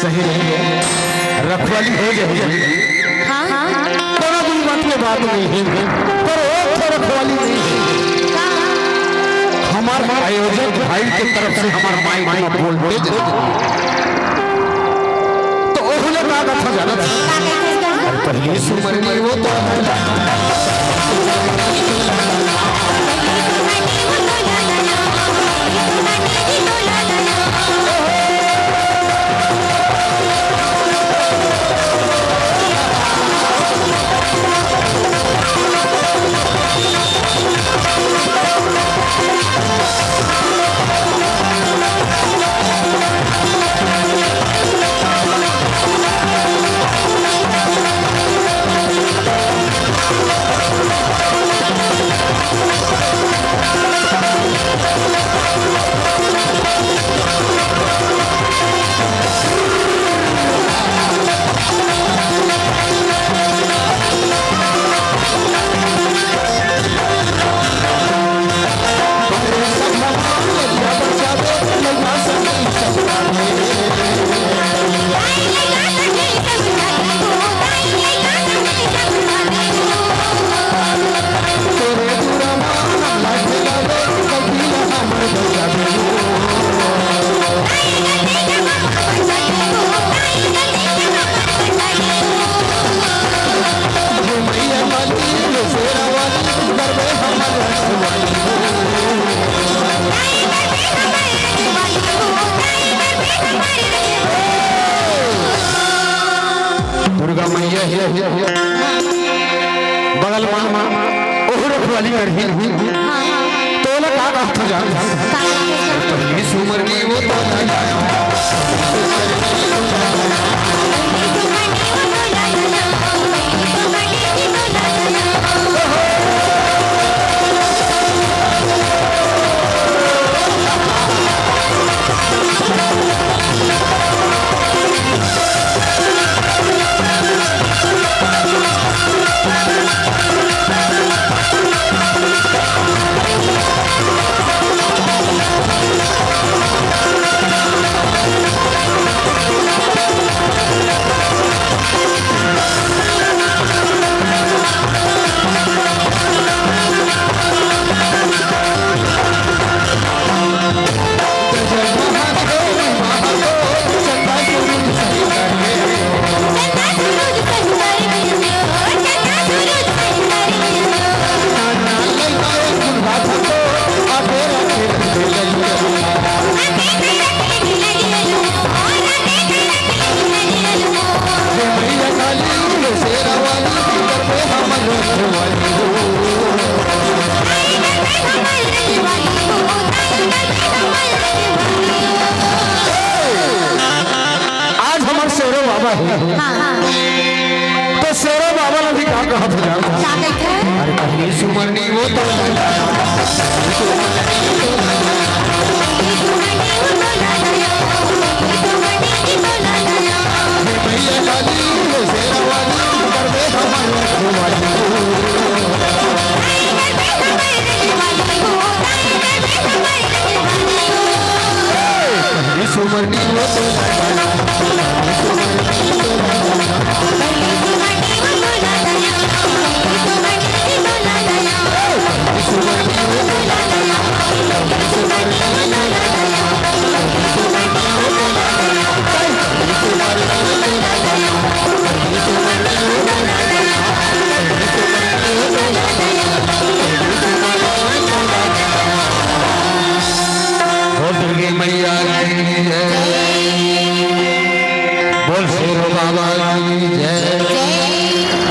सही रखवाली हो जाएगी। बड़ा दिन बात बात नहीं है पर वो रखवाली नहीं है। हमारे आयोजक भाई की तरफ से हमारे माइक में बोल दे तो ओहले का कथा जाना पहली सुमरनी वो तो दुर्गा मैया बगल मामा ओहर वाली करही तो लगा का जान पहली सुमरनी वो तो तो शेरो बाबा ने भी कहा अरे पहली सुमरनी वो तो सुमरनी वो मैया बोल शेरो बाबा की जय।